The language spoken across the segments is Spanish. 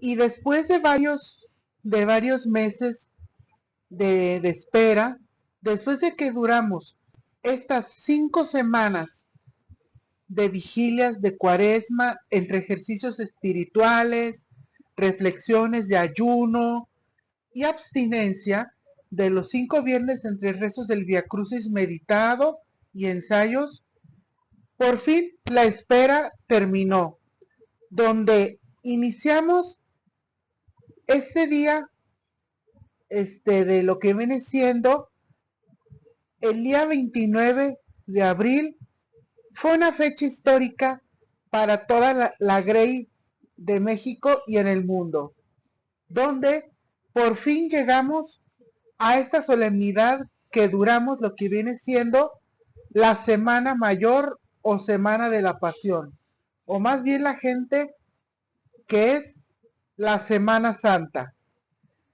Y después de varios meses de espera, después de que duramos estas 5 semanas de vigilias de Cuaresma, entre ejercicios espirituales, reflexiones de ayuno y abstinencia, de los 5 viernes entre rezos del Vía Crucis meditado y ensayos, por fin la espera terminó, donde iniciamos este día, de lo que viene siendo el día 29 de abril. Fue una fecha histórica para toda la Grey de México y en el mundo, donde por fin llegamos a esta solemnidad que duramos lo que viene siendo la Semana Mayor o Semana de la Pasión, o más bien la gente que es la Semana Santa.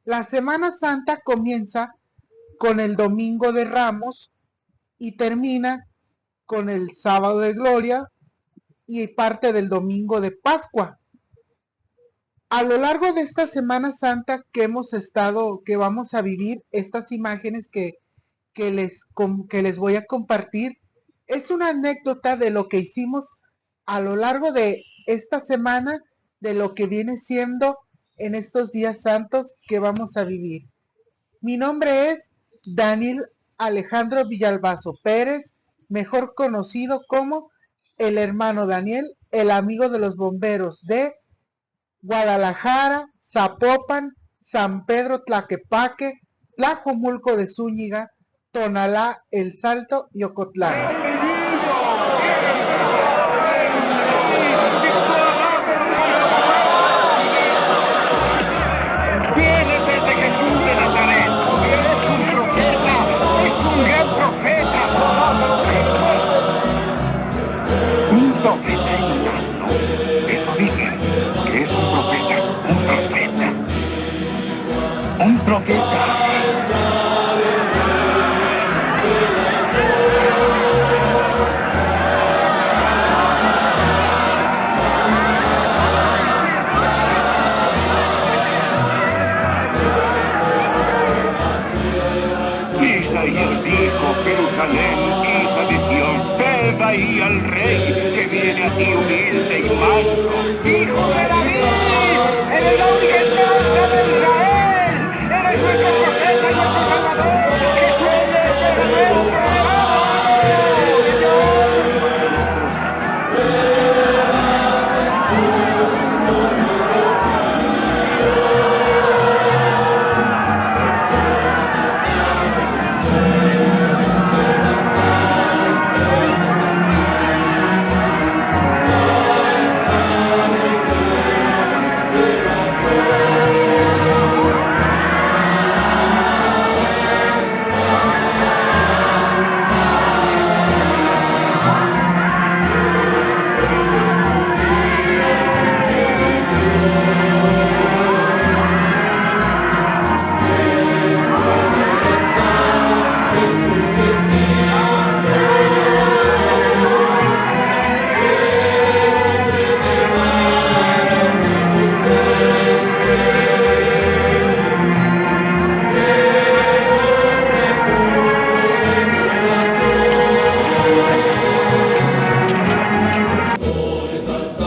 La Semana Santa comienza con el Domingo de Ramos y termina con el Sábado de Gloria y parte del Domingo de Pascua. A lo largo de esta Semana Santa que vamos a vivir, estas imágenes que les voy a compartir, es una anécdota de lo que hicimos a lo largo de esta semana, de lo que viene siendo en estos días santos que vamos a vivir. Mi nombre es Daniel Alejandro Villalbazo Pérez, mejor conocido como el hermano Daniel, el amigo de los bomberos de Guadalajara, Zapopan, San Pedro Tlaquepaque, Tlajomulco de Zúñiga, Tonalá, El Salto y Ocotlán. Profeta enano. Eso dice que es un profeta. Un profeta. Isaías dijo: Jerusalén, hija de Dios, ve ahí al rey que viene a ti humilde y manso. ¡Hijo de David! ¡Eres la única esperanza de Israel! ¡Eres nuestro profeta y nuestro salvador! ¡Jesús es nuestro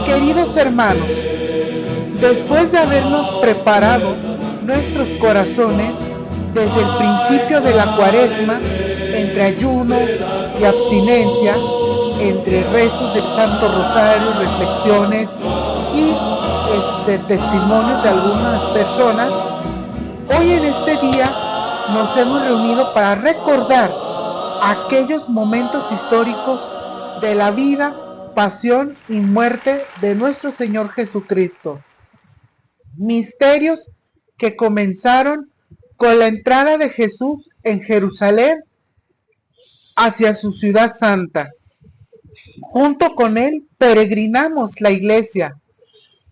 Queridos hermanos, después de habernos preparado nuestros corazones desde el principio de la Cuaresma, entre ayuno y abstinencia, entre rezos del Santo Rosario, reflexiones y testimonios de algunas personas, hoy en este día nos hemos reunido para recordar aquellos momentos históricos de la vida, pasión y muerte de nuestro Señor Jesucristo. Misterios que comenzaron con la entrada de Jesús en Jerusalén hacia su ciudad santa. Junto con él peregrinamos la iglesia,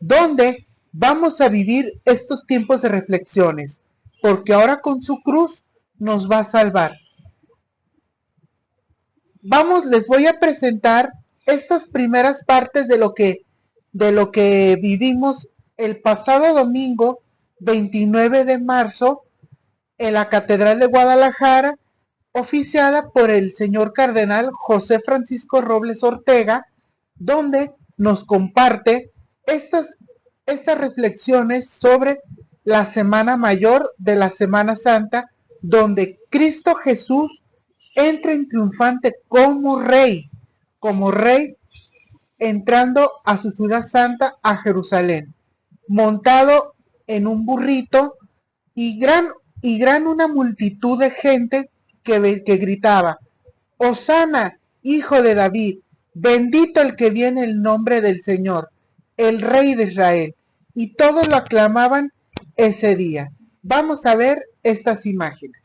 donde vamos a vivir estos tiempos de reflexiones, porque ahora con su cruz nos va a salvar. Les voy a presentar estas primeras partes de lo que vivimos el pasado domingo 29 de marzo en la Catedral de Guadalajara, oficiada por el señor cardenal José Francisco Robles Ortega, donde nos comparte estas reflexiones sobre la Semana Mayor de la Semana Santa, donde Cristo Jesús entra en triunfante como rey entrando a su ciudad santa, a Jerusalén, montado en un burrito y gran una multitud de gente que gritaba, Hosana, hijo de David, bendito el que viene en el nombre del Señor, el Rey de Israel. Y todos lo aclamaban ese día. Vamos a ver estas imágenes.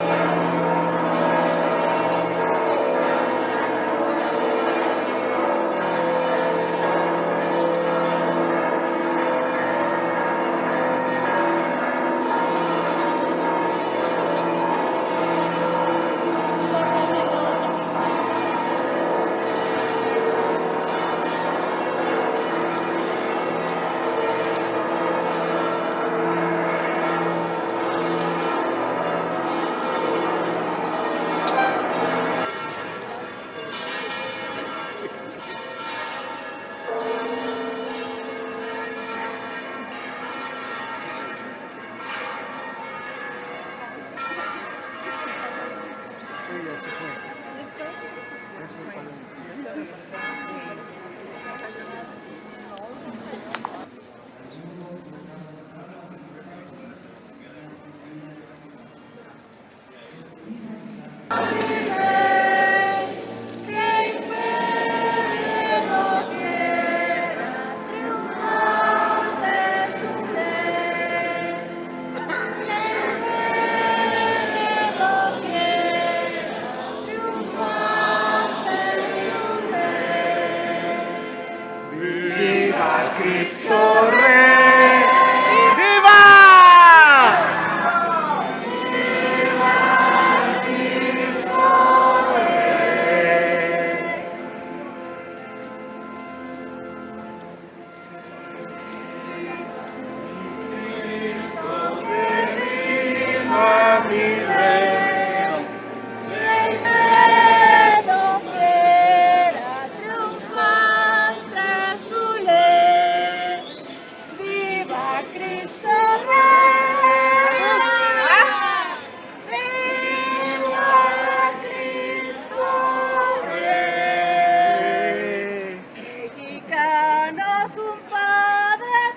Cristo Rey, ¡viva! ¡Viva Cristo Rey! Cristo que viva mi Rey. Mexicanos un padre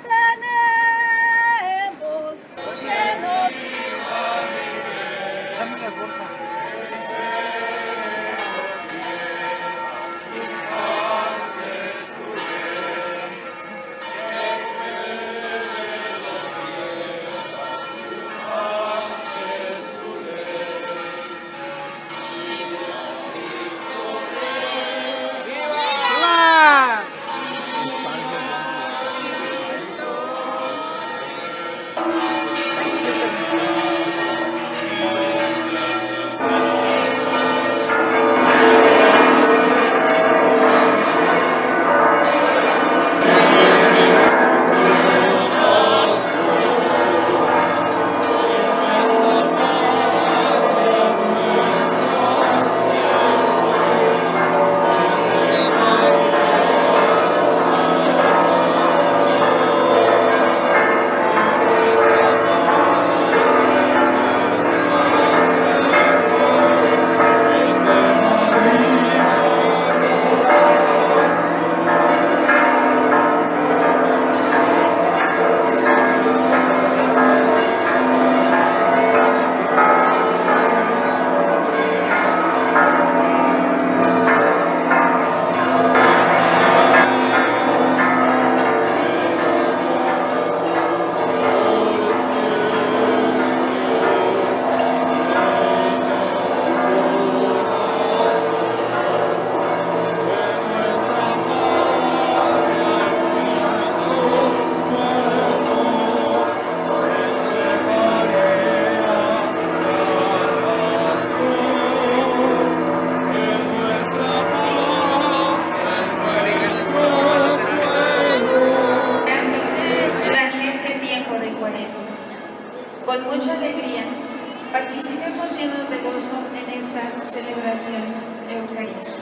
gozo en esta celebración eucarística.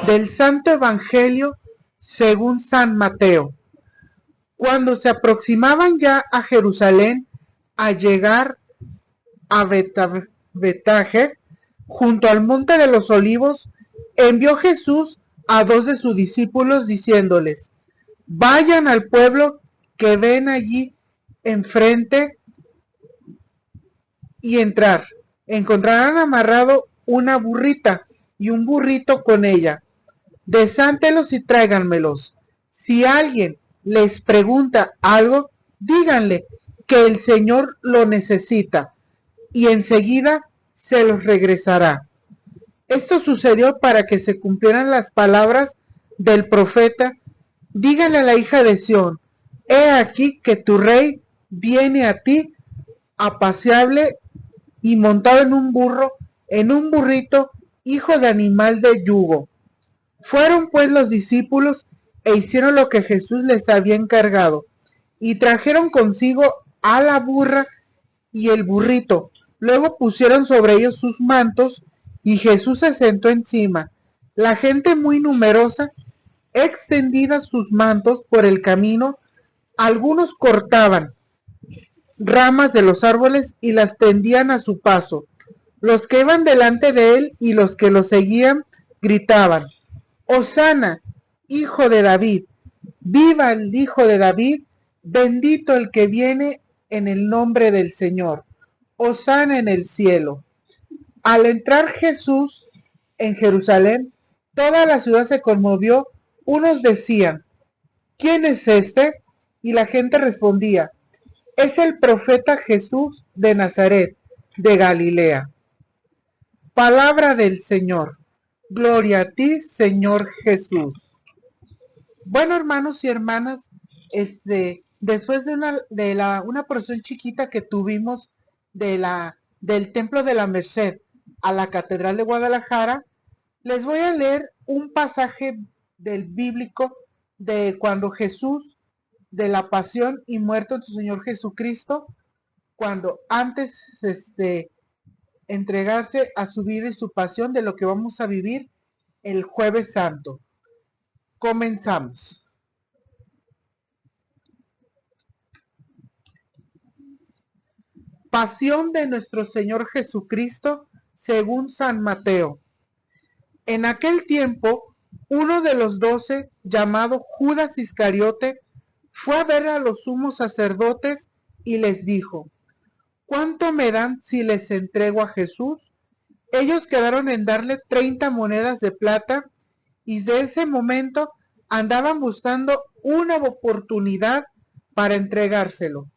Del Santo Evangelio según San Mateo. Cuando se aproximaban ya a Jerusalén, a llegar a Betfagé, junto al monte de los olivos, envió Jesús a 2 de sus discípulos diciéndoles: vayan al pueblo que ven allí enfrente y entrar. Encontrarán amarrado una burrita y un burrito con ella. Desántelos y tráiganmelos. Si alguien les pregunta algo, díganle que el Señor lo necesita y enseguida se los regresará. Esto sucedió para que se cumplieran las palabras del profeta: díganle a la hija de Sión, he aquí que tu rey viene a ti, apacible y montado en un burro, en un burrito, hijo de animal de yugo. Fueron pues los discípulos e hicieron lo que Jesús les había encargado, y trajeron consigo a la burra y el burrito. Luego pusieron sobre ellos sus mantos, y Jesús se sentó encima. La gente muy numerosa extendía sus mantos por el camino. Algunos cortaban ramas de los árboles y las tendían a su paso. Los que iban delante de él y los que lo seguían gritaban: Hosana, hijo de David, viva el hijo de David, bendito el que viene en el nombre del Señor, hosana en el cielo. Al entrar Jesús en Jerusalén, toda la ciudad se conmovió. Unos decían: ¿quién es este? Y la gente respondía: es el profeta Jesús de Nazaret, de Galilea. Palabra del Señor. Gloria a ti, Señor Jesús. Bueno, hermanos y hermanas, después de una procesión chiquita que tuvimos del Templo de la Merced a la Catedral de Guadalajara, les voy a leer un pasaje del bíblico de cuando Jesús, de la pasión y muerte de su Señor Jesucristo, cuando antes entregarse a su vida y su pasión, de lo que vamos a vivir el Jueves Santo. Comenzamos. Pasión de nuestro Señor Jesucristo según San Mateo. En aquel tiempo, uno de los 12, llamado Judas Iscariote, fue a ver a los sumos sacerdotes y les dijo: ¿cuánto me dan si les entrego a Jesús? Ellos quedaron en darle 30 monedas de plata, y de ese momento andaban buscando una oportunidad para entregárselo.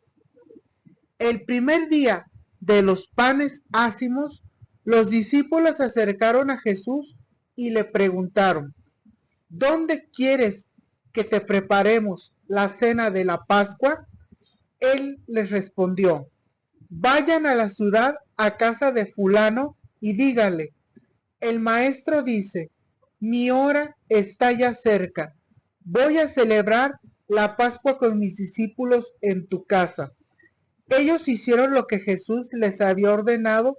El primer día de los panes ácimos, los discípulos se acercaron a Jesús y le preguntaron: ¿dónde quieres que te preparemos la cena de la Pascua? Él les respondió: vayan a la ciudad, a casa de fulano, y díganle: el maestro dice, mi hora está ya cerca, voy a celebrar la Pascua con mis discípulos en tu casa. Ellos hicieron lo que Jesús les había ordenado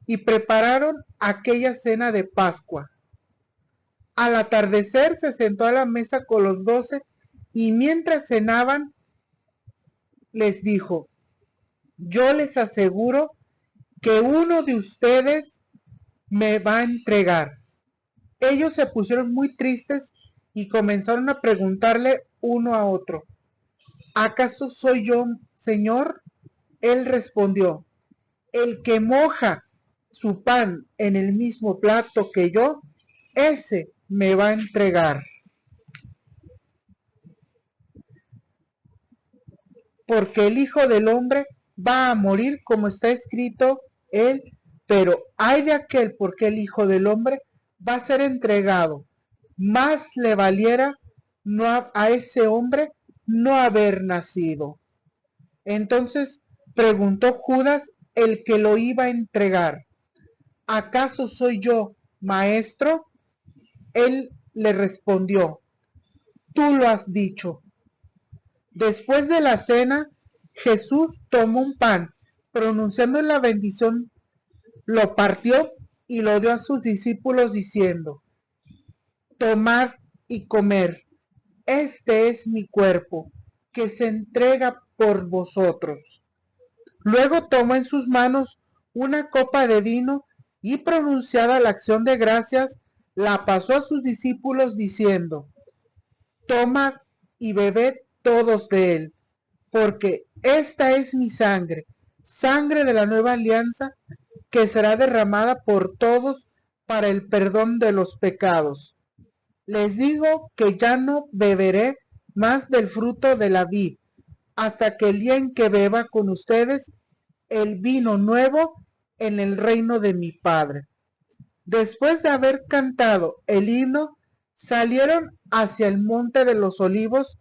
y prepararon aquella cena de Pascua. Al atardecer se sentó a la mesa con los 12 y mientras cenaban les dijo: yo les aseguro que uno de ustedes me va a entregar. Ellos se pusieron muy tristes y comenzaron a preguntarle uno a otro: ¿acaso soy yo, Señor? Él respondió, el que moja su pan en el mismo plato que yo, ese me va a entregar. Porque el Hijo del Hombre va a morir como está escrito él, pero ay de aquel porque el Hijo del Hombre va a ser entregado. Más le valiera no a ese hombre no haber nacido. Entonces preguntó Judas, el que lo iba a entregar, ¿acaso soy yo, maestro? Él le respondió, tú lo has dicho. Después de la cena, Jesús tomó un pan, pronunciando la bendición, lo partió y lo dio a sus discípulos diciendo, tomad y comer, este es mi cuerpo, que se entrega por vosotros. Luego tomó en sus manos una copa de vino y pronunciada la acción de gracias, la pasó a sus discípulos diciendo, tomad y bebed todos de él, porque esta es mi sangre, sangre de la nueva alianza, que será derramada por todos para el perdón de los pecados. Les digo que ya no beberé más del fruto de la vid, hasta que el día en que beba con ustedes el vino nuevo en el reino de mi Padre. Después de haber cantado el himno, salieron hacia el monte de los olivos.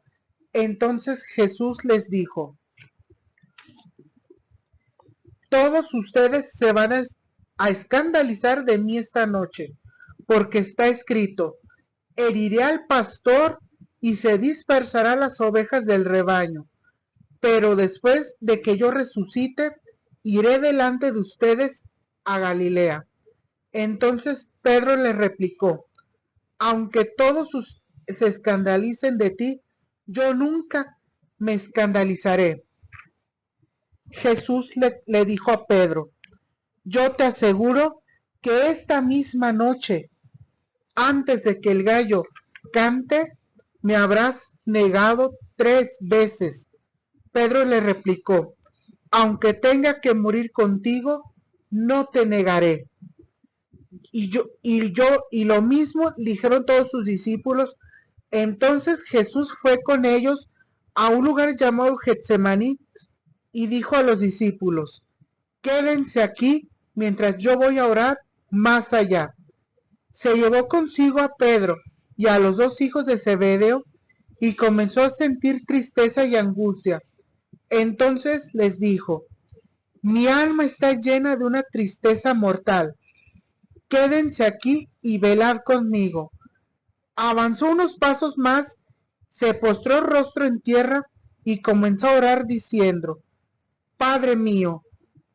Entonces Jesús les dijo, todos ustedes se van a escandalizar de mí esta noche, porque está escrito, heriré al pastor y se dispersarán las ovejas del rebaño. Pero después de que yo resucite, iré delante de ustedes a Galilea. Entonces Pedro le replicó, aunque todos se escandalicen de ti, yo nunca me escandalizaré. Jesús le dijo a Pedro, yo te aseguro que esta misma noche, antes de que el gallo cante, me habrás negado 3 veces. Pedro le replicó, aunque tenga que morir contigo, no te negaré. Y lo mismo dijeron todos sus discípulos. Entonces Jesús fue con ellos a un lugar llamado Getsemaní y dijo a los discípulos, quédense aquí mientras yo voy a orar más allá. Se llevó consigo a Pedro y a los 2 hijos de Zebedeo y comenzó a sentir tristeza y angustia. Entonces les dijo, mi alma está llena de una tristeza mortal. Quédense aquí y velad conmigo. Avanzó unos pasos más, se postró rostro en tierra y comenzó a orar diciendo, Padre mío,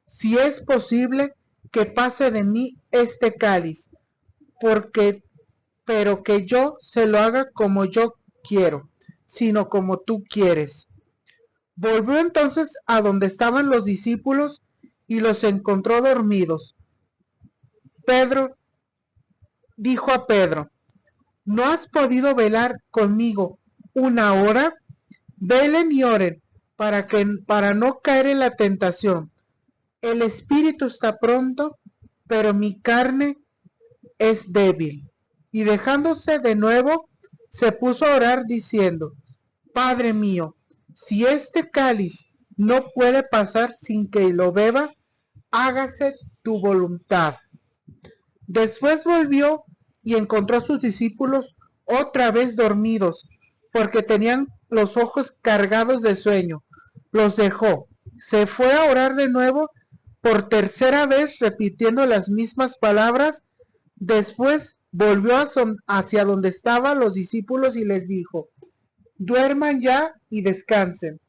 si es posible que pase de mí este cáliz, pero que yo se lo haga como yo quiero, sino como tú quieres. Volvió entonces a donde estaban los discípulos y los encontró dormidos. Pedro dijo a Pedro, ¿no has podido velar conmigo 1 hora? Velen y oren para no caer en la tentación. El espíritu está pronto, pero mi carne es débil. Y dejándose de nuevo, se puso a orar diciendo, Padre mío, si este cáliz no puede pasar sin que lo beba, hágase tu voluntad. Después volvió y encontró a sus discípulos otra vez dormidos, porque tenían los ojos cargados de sueño. Los dejó, se fue a orar de nuevo, por 3ª vez repitiendo las mismas palabras. Después volvió hacia donde estaban los discípulos y les dijo, duerman ya y descansen.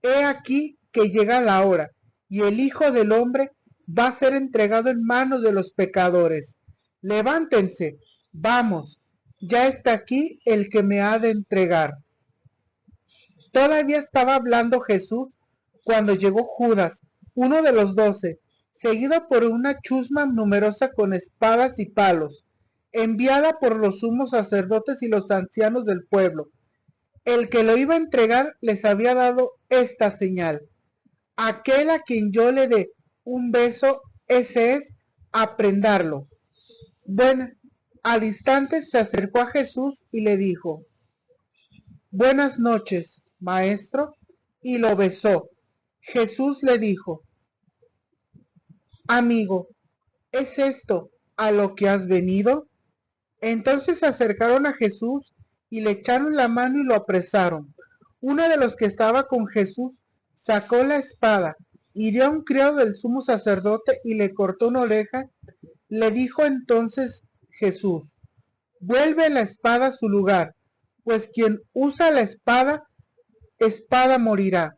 He aquí que llega la hora, y el Hijo del Hombre va a ser entregado en manos de los pecadores. Levántense, vamos, ya está aquí el que me ha de entregar. Todavía estaba hablando Jesús cuando llegó Judas, uno de los 12, seguido por una chusma numerosa con espadas y palos, enviada por los sumos sacerdotes y los ancianos del pueblo. El que lo iba a entregar les había dado esta señal: aquel a quien yo le dé un beso, ese es, aprendarlo. Bueno, al instante se acercó a Jesús y le dijo: Buenas noches, maestro, y lo besó. Jesús le dijo: Amigo, ¿es esto a lo que has venido? Entonces se acercaron a Jesús y le echaron la mano y lo apresaron. Uno de los que estaba con Jesús sacó la espada, hirió a un criado del sumo sacerdote y le cortó una oreja. Le dijo entonces Jesús: Vuelve la espada a su lugar, pues quien usa la espada morirá.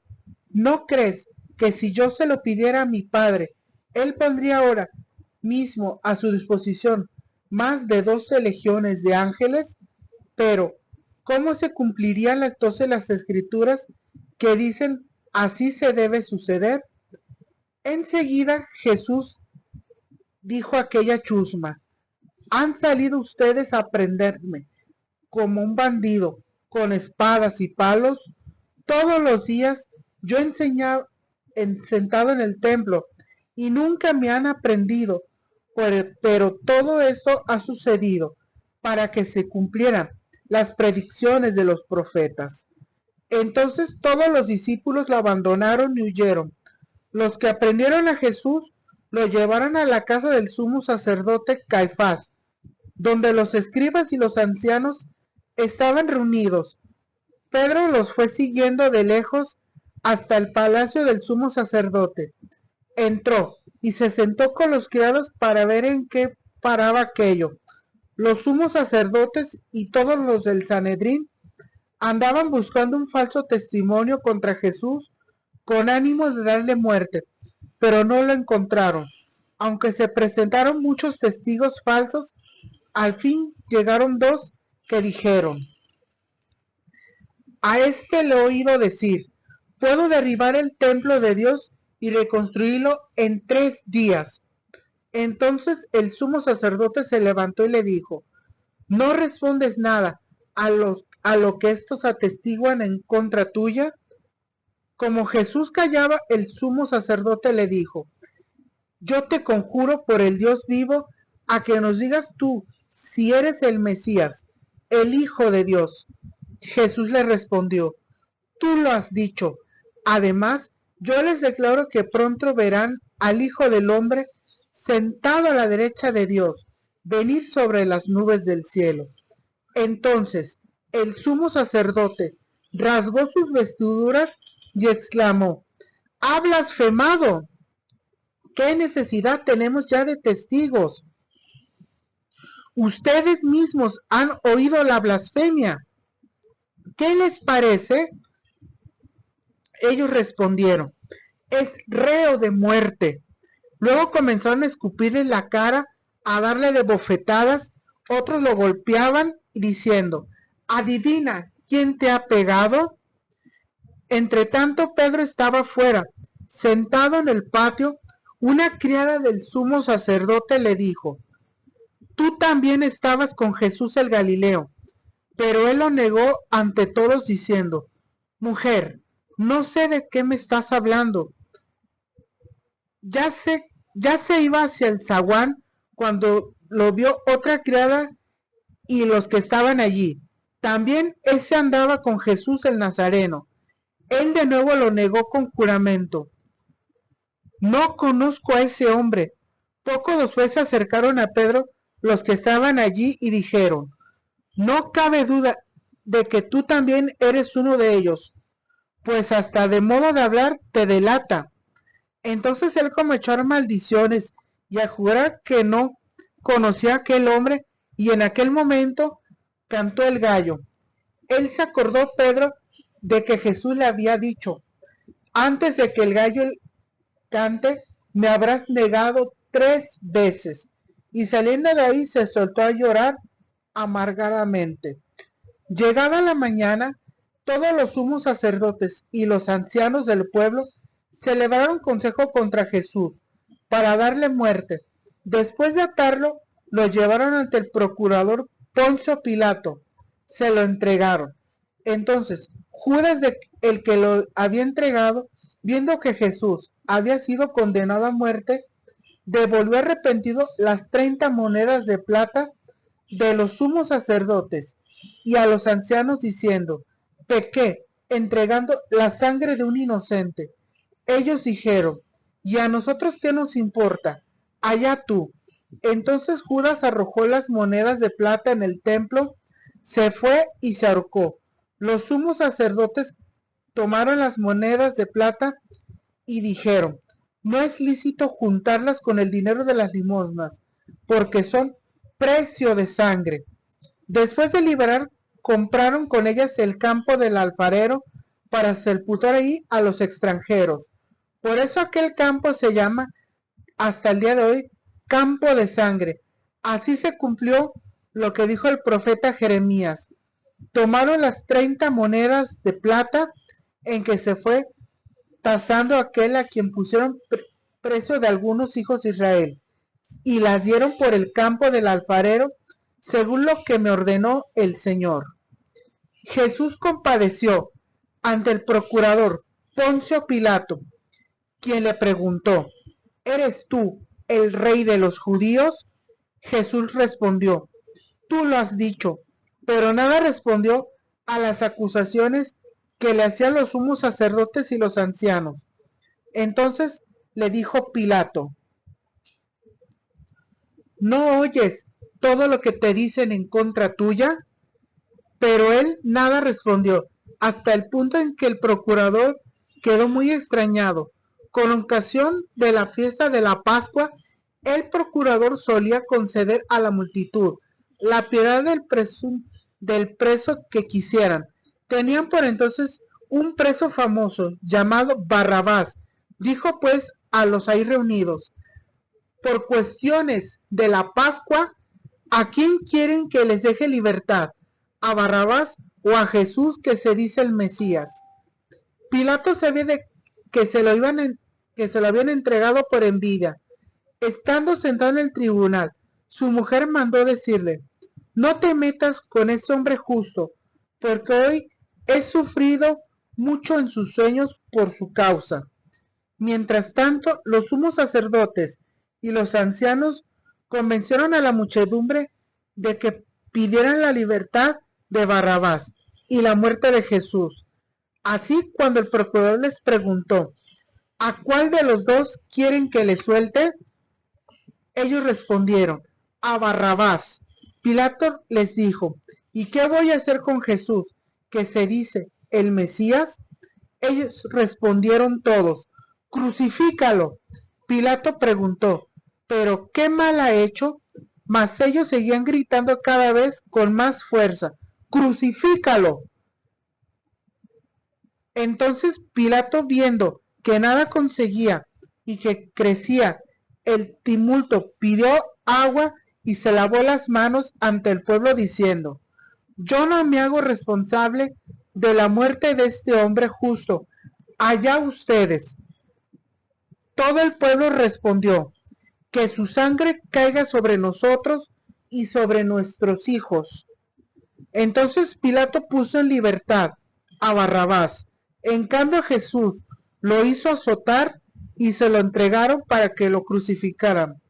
¿No crees que si yo se lo pidiera a mi Padre, Él pondría ahora mismo a su disposición más de 12 legiones de ángeles? Pero, ¿cómo se cumplirían las escrituras que dicen así se debe suceder? Enseguida Jesús dijo a aquella chusma: Han salido ustedes a prenderme como un bandido, con espadas y palos. Todos los días yo enseñaba sentado en el templo y nunca me han aprendido, pero todo esto ha sucedido para que se cumplieran las predicciones de los profetas. Entonces todos los discípulos lo abandonaron y huyeron. Los que aprendieron a Jesús lo llevaron a la casa del sumo sacerdote Caifás, donde los escribas y los ancianos estaban reunidos. Pedro los fue siguiendo de lejos hasta el palacio del sumo sacerdote. Entró y se sentó con los criados para ver en qué paraba aquello. Los sumos sacerdotes y todos los del Sanedrín andaban buscando un falso testimonio contra Jesús con ánimo de darle muerte, pero no lo encontraron. Aunque se presentaron muchos testigos falsos, al fin llegaron dos que dijeron: A este le he oído decir: puedo derribar el templo de Dios y reconstruirlo en 3 días. Entonces el sumo sacerdote se levantó y le dijo: ¿No respondes nada a lo que estos atestiguan en contra tuya? Como Jesús callaba, el sumo sacerdote le dijo: Yo te conjuro por el Dios vivo a que nos digas tú si eres el Mesías, el Hijo de Dios. Jesús le respondió: Tú lo has dicho. Además, yo les declaro que pronto verán al Hijo del Hombre sentado a la derecha de Dios, venir sobre las nubes del cielo. Entonces el sumo sacerdote rasgó sus vestiduras y exclamó: ¡Ha blasfemado! ¿Qué necesidad tenemos ya de testigos? Ustedes mismos han oído la blasfemia. ¿Qué les parece? Ellos respondieron: es reo de muerte. Luego comenzaron a escupirle en la cara, a darle de bofetadas. Otros lo golpeaban diciendo: adivina quién te ha pegado. Entre tanto Pedro estaba fuera, sentado en el patio. Una criada del sumo sacerdote le dijo: tú también estabas con Jesús el Galileo. Pero él lo negó ante todos diciendo: mujer, no sé de qué me estás hablando. Ya se iba hacia el zaguán cuando lo vio otra criada y los que estaban allí. También ese andaba con Jesús el Nazareno. Él de nuevo lo negó con juramento: no conozco a ese hombre. Poco después se acercaron a Pedro los que estaban allí y dijeron: no cabe duda de que tú también eres uno de ellos, pues hasta de modo de hablar te delata. Entonces él comenzó a echar maldiciones y a jurar que no conocía a aquel hombre, y en aquel momento cantó el gallo. Él se acordó, Pedro, de que Jesús le había dicho: antes de que el gallo cante, me habrás negado 3 veces. Y saliendo de ahí se soltó a llorar amargadamente. Llegada la mañana, todos los sumos sacerdotes y los ancianos del pueblo celebraron consejo contra Jesús para darle muerte. Después de atarlo, lo llevaron ante el procurador Poncio Pilato. Se lo entregaron. Entonces, Judas, el que lo había entregado, viendo que Jesús había sido condenado a muerte, devolvió arrepentido las 30 monedas de plata de los sumos sacerdotes y a los ancianos, diciendo: pequé, entregando la sangre de un inocente. Ellos dijeron: ¿y a nosotros qué nos importa? Allá tú. Entonces Judas arrojó las monedas de plata en el templo, se fue y se ahorcó. Los sumos sacerdotes tomaron las monedas de plata y dijeron: no es lícito juntarlas con el dinero de las limosnas, porque son precio de sangre. Después de liberar, compraron con ellas el campo del alfarero para sepultar ahí a los extranjeros. Por eso aquel campo se llama hasta el día de hoy campo de sangre. Así se cumplió lo que dijo el profeta Jeremías. Tomaron las 30 monedas de plata en que se fue tasando aquel a quien pusieron preso de algunos hijos de Israel, y las dieron por el campo del alfarero, según lo que me ordenó el Señor. Jesús compadeció ante el procurador Poncio Pilato, quien le preguntó: ¿eres tú el rey de los judíos? Jesús respondió: tú lo has dicho. Pero nada respondió a las acusaciones que le hacían los sumos sacerdotes y los ancianos. Entonces le dijo Pilato: ¿no oyes todo lo que te dicen en contra tuya? Pero él nada respondió, hasta el punto en que el procurador quedó muy extrañado. Con ocasión de la fiesta de la Pascua, el procurador solía conceder a la multitud la piedad del preso que quisieran. Tenían por entonces un preso famoso llamado Barrabás. Dijo pues a los ahí reunidos: por cuestiones de la Pascua, ¿a quién quieren que les deje libertad? ¿A Barrabás o a Jesús, que se dice el Mesías? Pilato sabía de que se lo habían entregado por envidia. Estando sentado en el tribunal, su mujer mandó decirle: no te metas con ese hombre justo, porque hoy he sufrido mucho en sus sueños por su causa. Mientras tanto, los sumos sacerdotes y los ancianos convencieron a la muchedumbre de que pidieran la libertad de Barrabás y la muerte de Jesús. Así, cuando el procurador les preguntó: ¿a cuál de los dos quieren que le suelte? Ellos respondieron: a Barrabás. Pilato les dijo: ¿y qué voy a hacer con Jesús, que se dice el Mesías? Ellos respondieron todos: crucifícalo. Pilato preguntó: ¿pero qué mal ha hecho? Mas ellos seguían gritando cada vez con más fuerza: crucifícalo. Entonces Pilato, viendo que nada conseguía y que crecía el tumulto, pidió agua y se lavó las manos ante el pueblo, diciendo: yo no me hago responsable de la muerte de este hombre justo. Allá ustedes. Todo el pueblo respondió: que su sangre caiga sobre nosotros y sobre nuestros hijos. Entonces Pilato puso en libertad a Barrabás. En cambio, a Jesús lo hizo azotar y se lo entregaron para que lo crucificaran.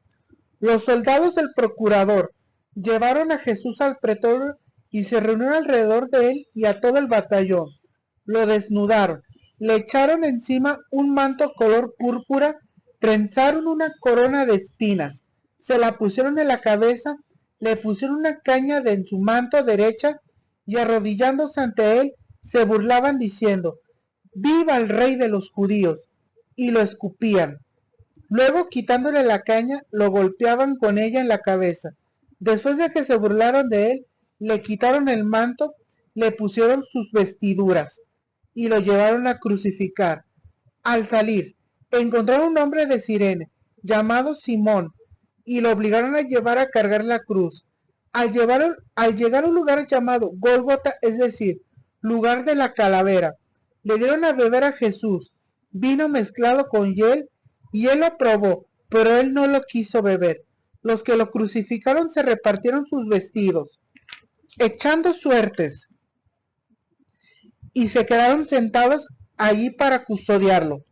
Los soldados del procurador llevaron a Jesús al pretorio y se reunieron alrededor de él y a todo el batallón. Lo desnudaron, le echaron encima un manto color púrpura, trenzaron una corona de espinas, se la pusieron en la cabeza, le pusieron una caña en su manto derecha y, arrodillándose ante él, se burlaban diciendo: ¡viva el rey de los judíos! Y lo escupían. Luego, quitándole la caña, lo golpeaban con ella en la cabeza. Después de que se burlaron de él, le quitaron el manto, le pusieron sus vestiduras y lo llevaron a crucificar. Al salir, encontraron un hombre de Cirene llamado Simón y lo obligaron a llevar a cargar la cruz. Al llegar a un lugar llamado Gólgota, es decir, lugar de la calavera, le dieron a beber a Jesús vino mezclado con hiel, y él lo probó, pero él no lo quiso beber. Los que lo crucificaron se repartieron sus vestidos, echando suertes y se quedaron sentados allí para custodiarlo.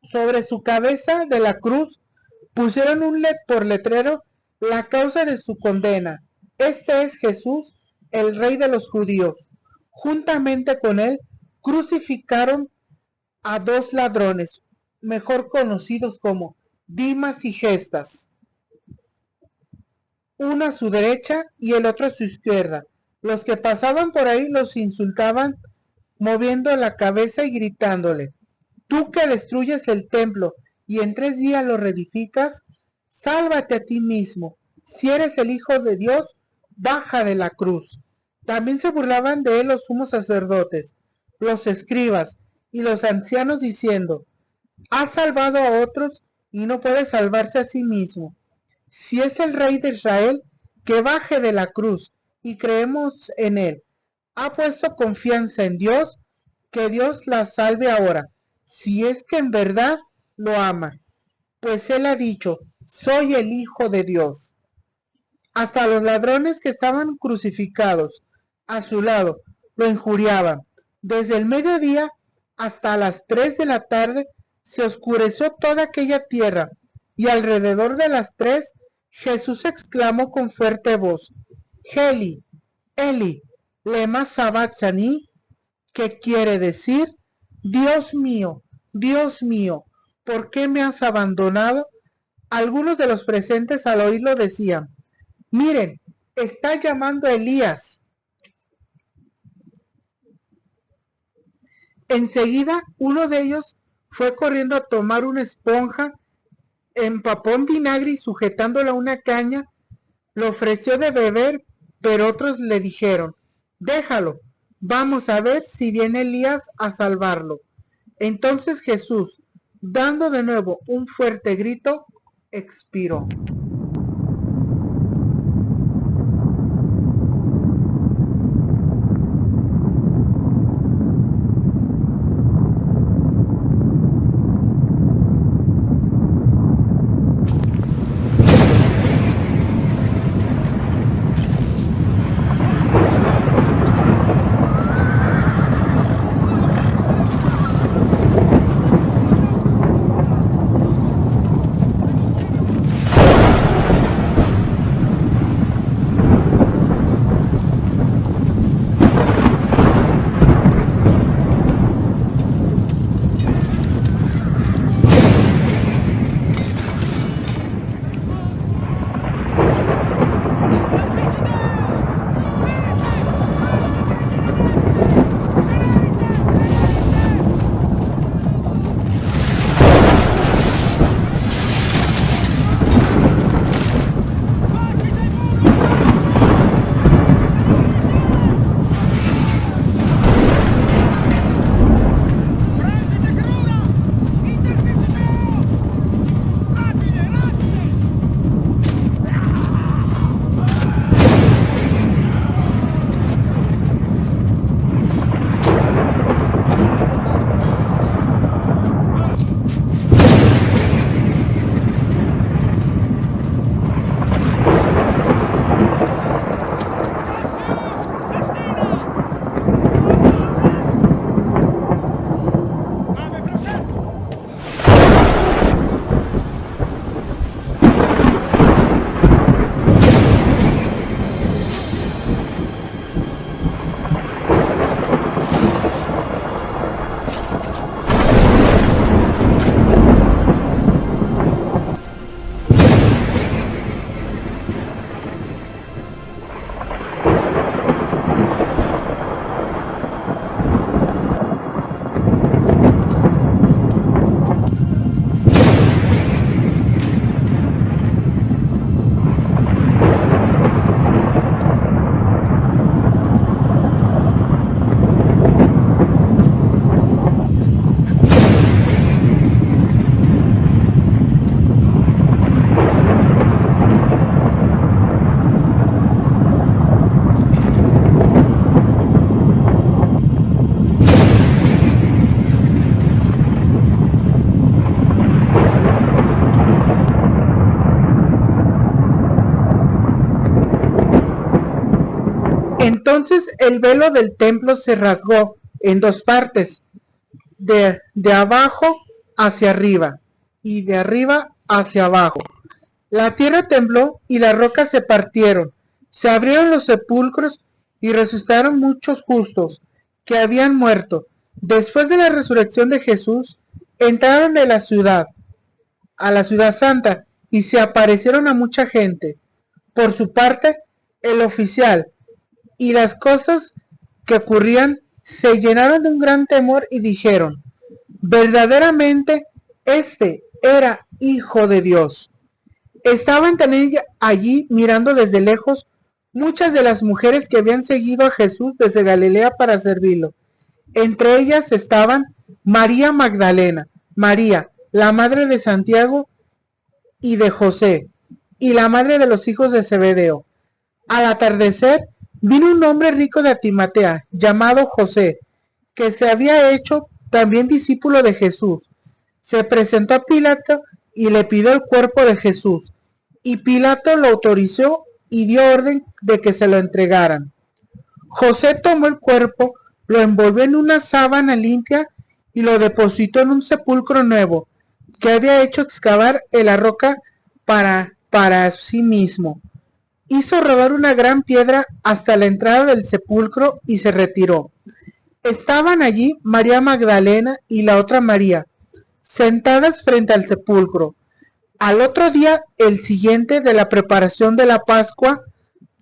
Sobre su cabeza de la cruz pusieron por letrero la causa de su condena. Este es Jesús, el Rey de los judíos. Juntamente con él crucificaron a dos ladrones, mejor conocidos como Dimas y Gestas, uno a su derecha y el otro a su izquierda. Los que pasaban por ahí los insultaban, moviendo la cabeza y gritándole: tú que destruyes el templo y en 3 días lo reedificas, sálvate a ti mismo. Si eres el Hijo de Dios, baja de la cruz. También se burlaban de él los sumos sacerdotes, los escribas y los ancianos, diciendo: ha salvado a otros y no puede salvarse a sí mismo. Si es el Rey de Israel, que baje de la cruz y creemos en él. Ha puesto confianza en Dios, que Dios la salve ahora, si es que en verdad lo ama, pues él ha dicho: soy el Hijo de Dios. Hasta los ladrones que estaban crucificados a su lado lo injuriaban. Desde el mediodía hasta las 3 de la tarde se oscureció toda aquella tierra, y alrededor de las 3 Jesús exclamó con fuerte voz: Eli, Eli, lema sabachthani, que quiere decir: Dios mío, ¿por qué me has abandonado? Algunos de los presentes al oírlo decían: miren, está llamando a Elías. Enseguida uno de ellos fue corriendo a tomar una esponja, empapó en vinagre y sujetándola a una caña, lo ofreció de beber, pero otros le dijeron: déjalo, vamos a ver si viene Elías a salvarlo. Entonces Jesús, dando de nuevo un fuerte grito, expiró. Entonces el velo del templo se rasgó en dos partes, de abajo hacia arriba y de arriba hacia abajo. La tierra tembló y las rocas se partieron, se abrieron los sepulcros y resucitaron muchos justos que habían muerto. Después de la resurrección de Jesús, entraron en la ciudad, a la ciudad santa, y se aparecieron a mucha gente. Por su parte, el oficial y las cosas que ocurrían se llenaron de un gran temor y dijeron: verdaderamente este era Hijo de Dios. Estaban también allí mirando desde lejos muchas de las mujeres que habían seguido a Jesús desde Galilea para servirlo. Entre ellas estaban María Magdalena, María, la madre de Santiago y de José, y la madre de los hijos de Zebedeo. Al atardecer vino un hombre rico de Arimatea, llamado José, que se había hecho también discípulo de Jesús. Se presentó a Pilato y le pidió el cuerpo de Jesús, y Pilato lo autorizó y dio orden de que se lo entregaran. José tomó el cuerpo, lo envolvió en una sábana limpia y lo depositó en un sepulcro nuevo que había hecho excavar en la roca para sí mismo. Hizo rodar una gran piedra hasta la entrada del sepulcro y se retiró. Estaban allí María Magdalena y la otra María, sentadas frente al sepulcro. Al otro día, el siguiente de la preparación de la Pascua,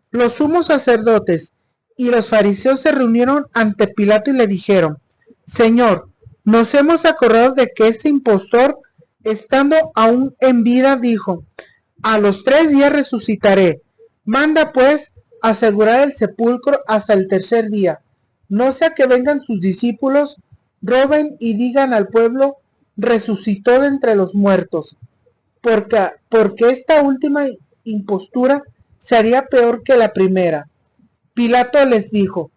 los sumos sacerdotes y los fariseos se reunieron ante Pilato y le dijeron: Señor, nos hemos acordado de que ese impostor, estando aún en vida, dijo: a los 3 días resucitaré. Manda pues asegurar el sepulcro hasta el tercer día, no sea que vengan sus discípulos, roben y digan al pueblo: resucitó de entre los muertos, porque esta última impostura sería peor que la primera. Pilato les dijo: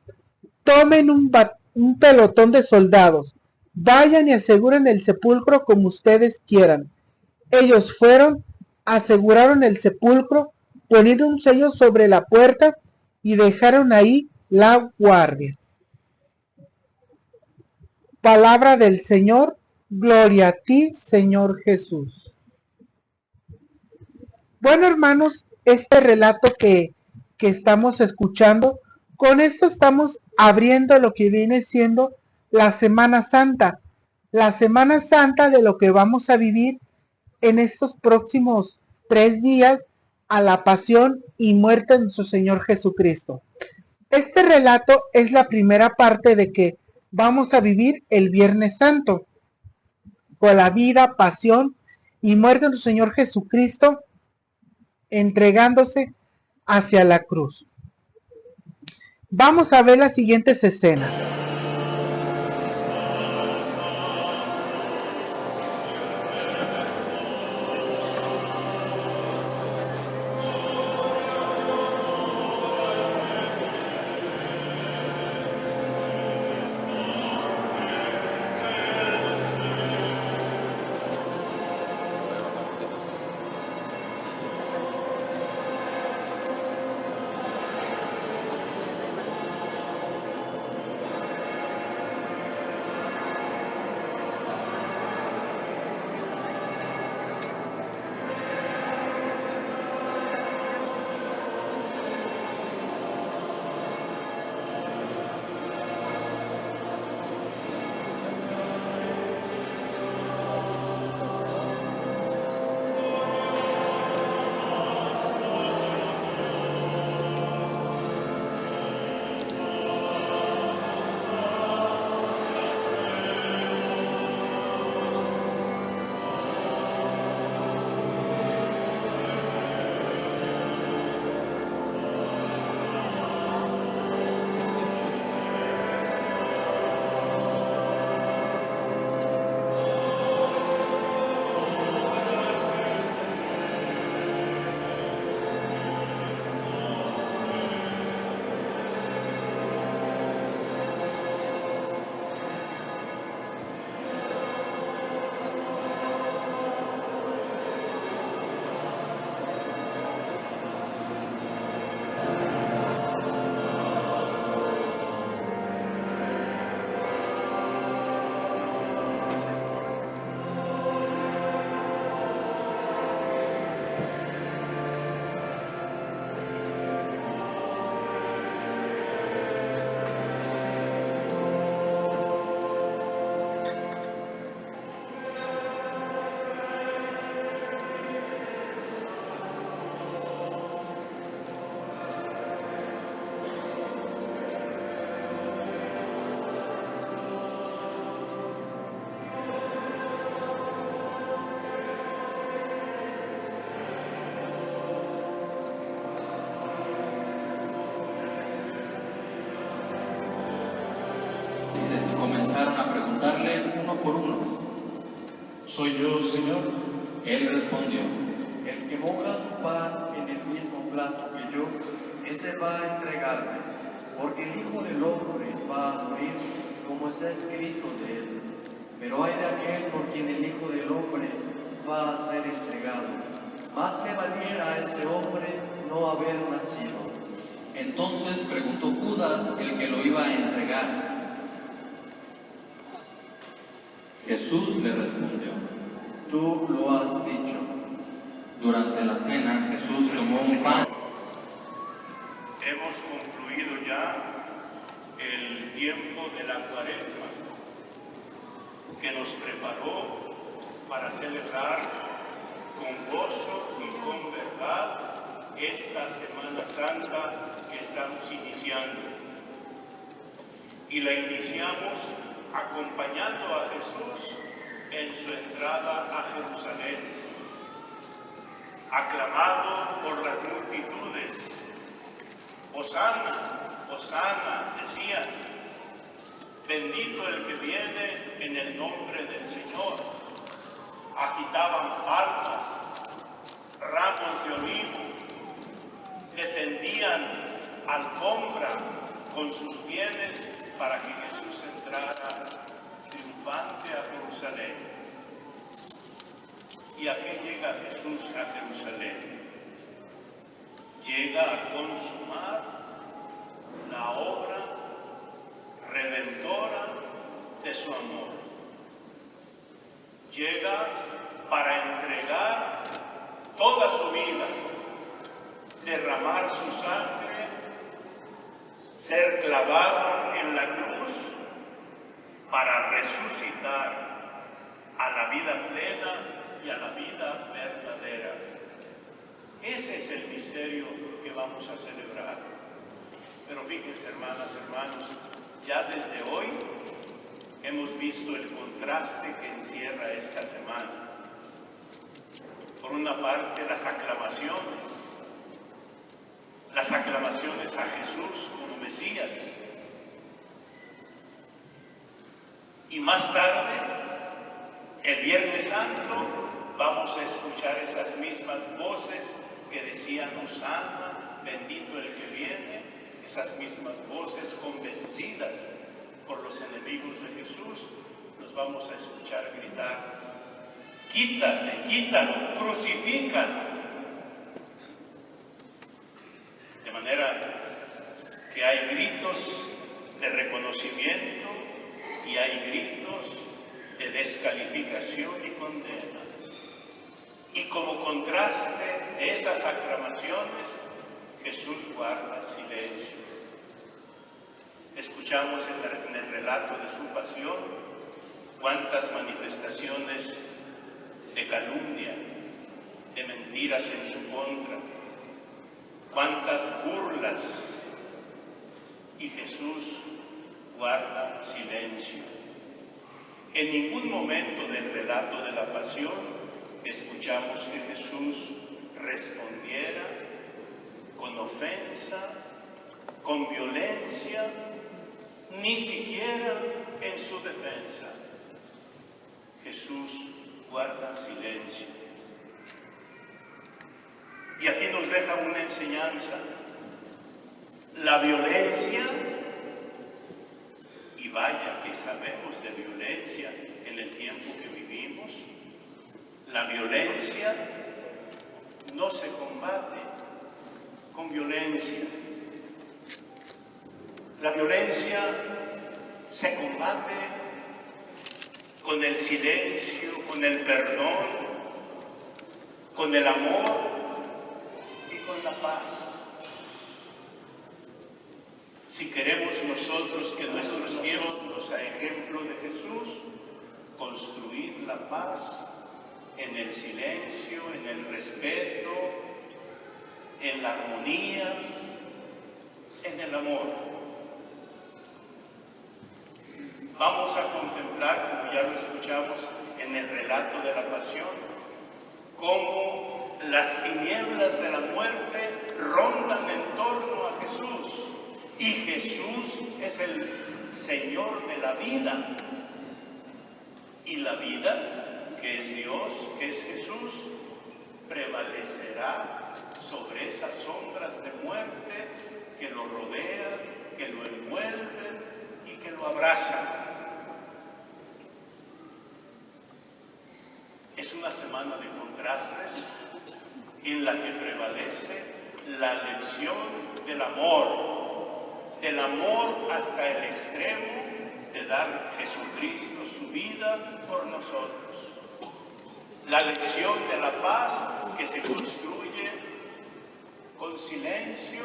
tomen un pelotón de soldados, vayan y aseguren el sepulcro como ustedes quieran. Ellos fueron, aseguraron el sepulcro, ponieron un sello sobre la puerta y dejaron ahí la guardia. Palabra del Señor. Gloria a ti, Señor Jesús. Bueno, hermanos, este relato que estamos escuchando, con esto estamos abriendo lo que viene siendo la Semana Santa. La Semana Santa de lo que vamos a vivir en estos próximos 3 días a la pasión y muerte de nuestro Señor Jesucristo. Este relato es la primera parte de que vamos a vivir el Viernes Santo, con la vida, pasión y muerte de nuestro Señor Jesucristo, entregándose hacia la cruz. Vamos a ver las siguientes escenas. por uno. ¿Soy yo, Señor? Él respondió, El que moja su pan en el mismo plato que yo, ese va a entregarme, porque el Hijo del Hombre va a morir, como está escrito de él. Pero hay de aquel por quien el Hijo del Hombre va a ser entregado. Más le valiera a ese hombre no haber nacido. Entonces preguntó Judas, el que lo iba a entregar. Jesús le respondió. Tú lo has dicho. Durante la cena, Jesús tomó un pan. Hemos concluido ya el tiempo de la Cuaresma, que nos preparó para celebrar con gozo y con verdad esta Semana Santa que estamos iniciando. Y la iniciamos acompañando a Jesús en su entrada a Jerusalén, aclamado por las multitudes. Hosana, Hosana, decían, bendito el que viene en el nombre del Señor. Agitaban palmas, ramos de olivo, defendían alfombra con sus bienes para que Jesús entrara triunfante a Jerusalén. ¿Y a qué llega Jesús a Jerusalén? Llega a consumar la obra redentora de su amor. Llega para entregar toda su vida, derramar su sangre, ser clavado en la cruz para resucitar a la vida plena y a la vida verdadera. Ese es el misterio que vamos a celebrar. Pero fíjense, hermanas, hermanos, ya desde hoy hemos visto el contraste que encierra esta semana. Por una parte, las aclamaciones a Jesús como Mesías. Y más tarde, el Viernes Santo, vamos a escuchar esas mismas voces que decían Hosana, bendito el que viene, esas mismas voces convencidas por los enemigos de Jesús, los vamos a escuchar gritar, quítate, quítalo, crucifícalo. De manera que hay gritos de reconocimiento y hay gritos de descalificación y condena. Y como contraste de esas aclamaciones, Jesús guarda silencio. Escuchamos en el relato de su pasión cuántas manifestaciones de calumnia, de mentiras en su contra, cuántas burlas, y Jesús guarda silencio. En ningún momento del relato de la pasión escuchamos que Jesús respondiera con ofensa, con violencia, ni siquiera en su defensa. Jesús guarda silencio. Y aquí nos deja una enseñanza. La violencia, y vaya que sabemos de violencia en el tiempo que vivimos, la violencia no se combate con violencia. La violencia se combate con el silencio, con el perdón, con el amor y con la paz. Si queremos nosotros que nuestros tiempos, a ejemplo de Jesús, construir la paz en el silencio, en el respeto, en la armonía, en el amor. Vamos a contemplar, como ya lo escuchamos en el relato de la pasión, cómo las tinieblas de la muerte rondan en torno a Jesús. Y Jesús es el Señor de la vida. Y la vida, que es Dios, que es Jesús, prevalecerá sobre esas sombras de muerte que lo rodean, que lo envuelven y que lo abrazan. Es una semana de contrastes en la que prevalece la lección del amor hasta el extremo de dar Jesucristo su vida por nosotros. La lección de la paz que se construye con silencio,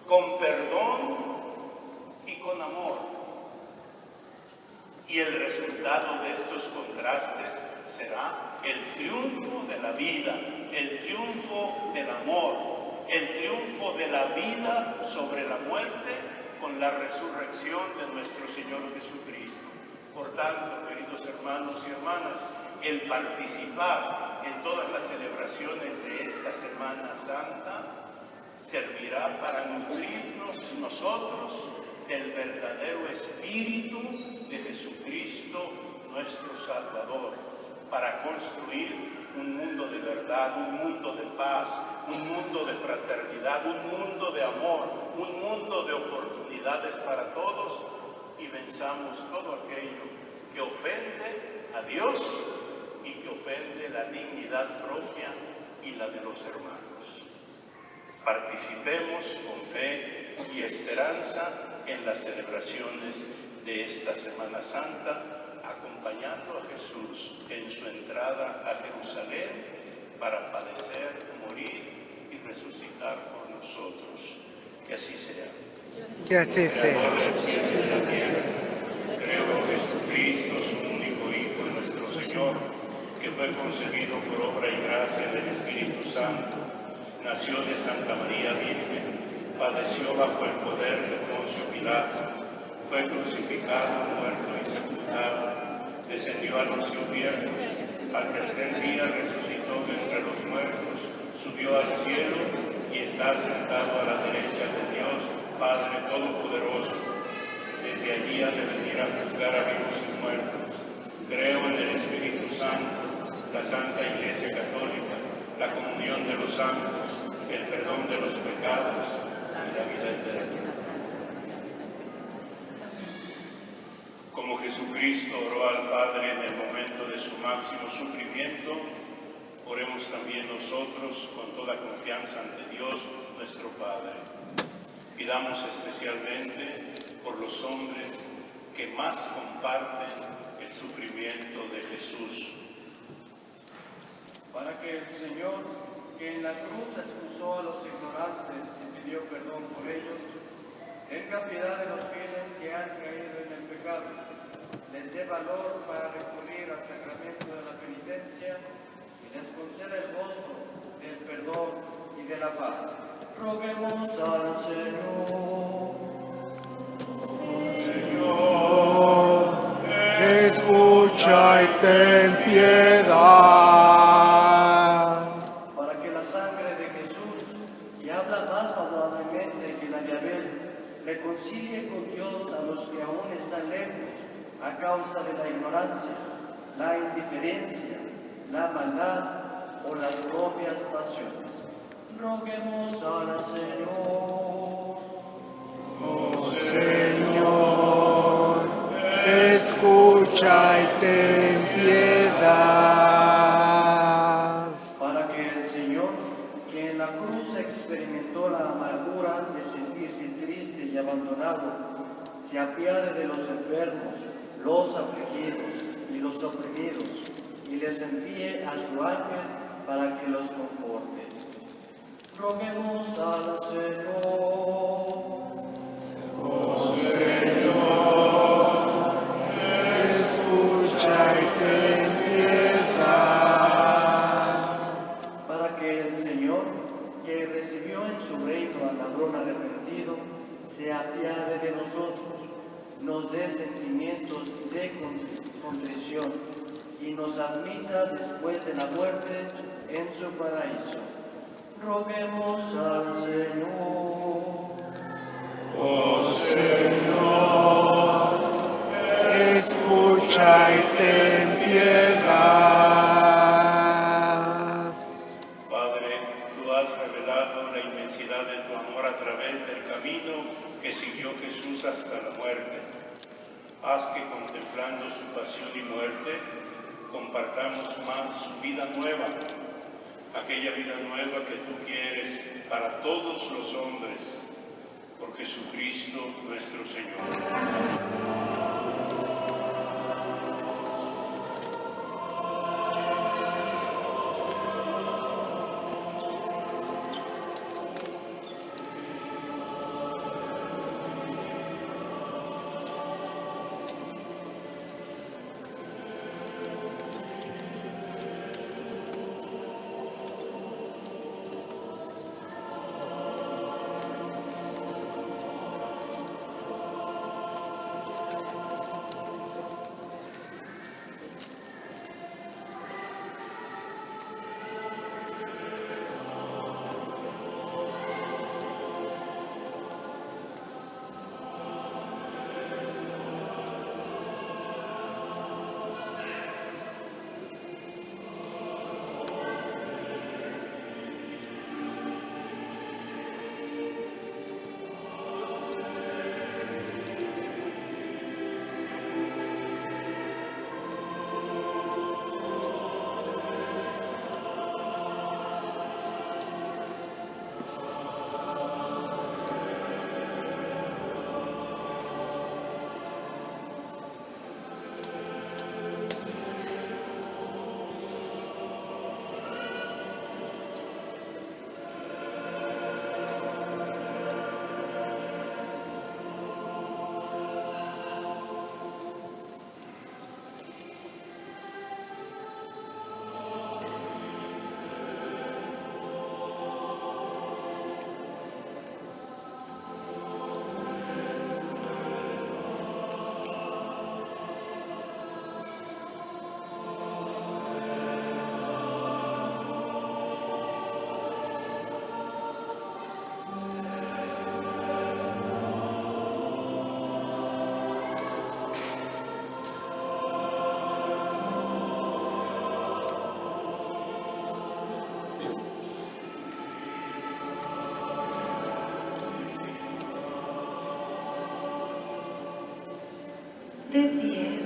con perdón y con amor. Y el resultado de estos contrastes será el triunfo de la vida, el triunfo del amor, el triunfo de la vida sobre la muerte con la resurrección de nuestro Señor Jesucristo. Por tanto, queridos hermanos y hermanas, el participar en todas las celebraciones de esta Semana Santa servirá para nutrirnos nosotros del verdadero espíritu de Jesucristo, nuestro Salvador, para construir un mundo de verdad, un mundo de paz, un mundo de fraternidad, un mundo de amor, un mundo de oportunidades para todos, y venzamos todo aquello que ofende a Dios y que ofende la dignidad propia y la de los hermanos. Participemos con fe y esperanza en las celebraciones de esta Semana Santa, acompañando a Jesús en su entrada a Jerusalén para padecer, morir y resucitar por nosotros. Que así sea. Que así sea. Creo en Jesucristo, su único Hijo, nuestro Señor, que fue concebido por obra y gracia del Espíritu Santo, nació de Santa María Virgen, padeció bajo el poder de Poncio Pilato, fue crucificado, muerto y sepultado, descendió a los infiernos, al tercer día resucitó de entre los muertos, subió al cielo y está sentado a la derecha de Dios, Padre Todopoderoso. Desde allí ha de venir a juzgar a vivos y muertos. Creo en el Espíritu Santo, la Santa Iglesia Católica, la comunión de los santos, el perdón de los pecados y la vida eterna. Como Jesucristo oró al Padre en el momento de su máximo sufrimiento, oremos también nosotros con toda confianza ante Dios, nuestro Padre. Pidamos especialmente por los hombres que más comparten el sufrimiento de Jesús. Para que el Señor, que en la cruz expulsó a los ignorantes y pidió perdón por ellos, tenga piedad de los fieles que han caído en el pecado, les dé valor para recurrir al sacramento de la penitencia y les conceda el gozo del perdón y de la paz. Roguemos al Señor. Señor, escucha y ten piedad. Para que la sangre de Jesús, que habla más favorablemente que la de Abel, reconcilie con Dios a los que aún están lejos a causa de la ignorancia, la indiferencia, la maldad o las propias pasiones. Roguemos al Señor. Oh Señor, escucha y ten piedad. Para que el Señor, que en la cruz experimentó la amargura de sentirse triste y abandonado, se apiade de los enfermos, los afligidos y los oprimidos, y les envíe a su ángel para que los conforte. Roguemos al Señor. Oh Señor, escucha y ten piedad. Para que el Señor, que recibió en su reino al ladrón arrepentido, se apiade de nosotros, nos dé sentimientos de contrición y nos admita después de la muerte en su paraíso. Roguemos al Señor. Oh Señor, escucha y ten camino que siguió Jesús hasta la muerte. Haz que contemplando su pasión y muerte, compartamos más su vida nueva, aquella vida nueva que tú quieres para todos los hombres, por Jesucristo nuestro Señor. De pie.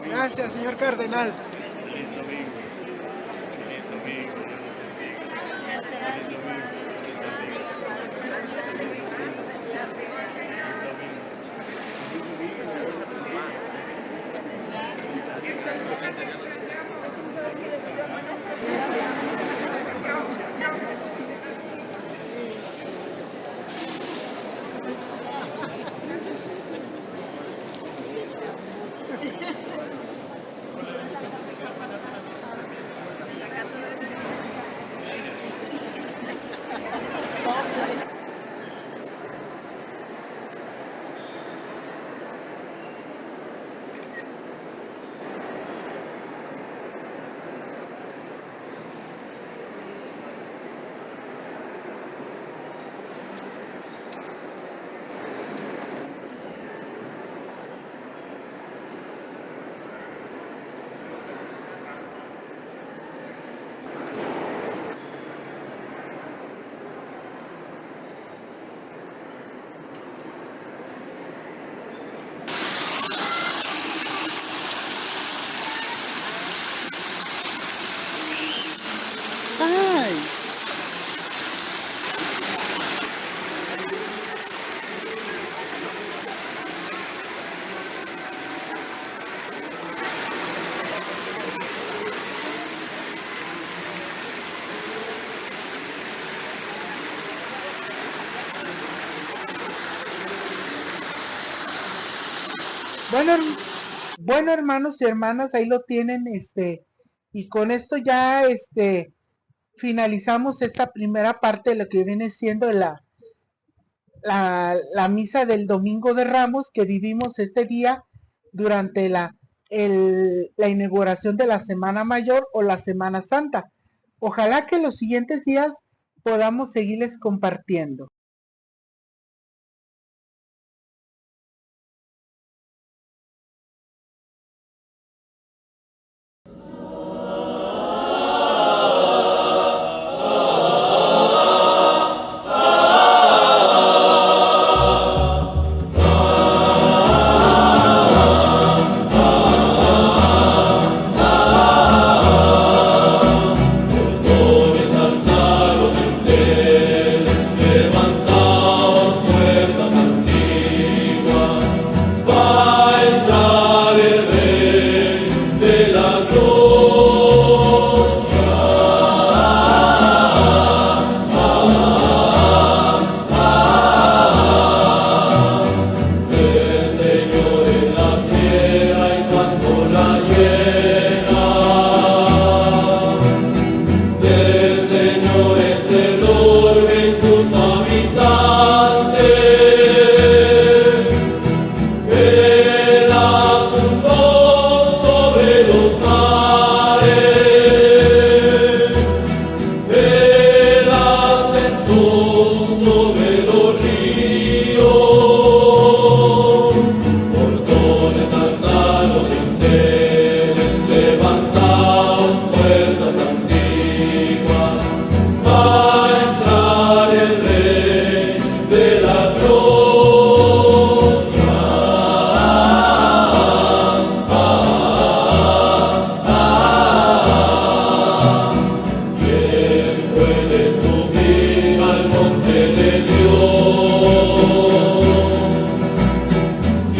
Gracias, señor cardenal. Bueno, bueno, hermanos y hermanas, ahí lo tienen, y con esto ya, finalizamos esta primera parte de lo que viene siendo la misa del Domingo de Ramos que vivimos este día durante la inauguración de la Semana Mayor o la Semana Santa. Ojalá que los siguientes días podamos seguirles compartiendo.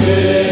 Yeah.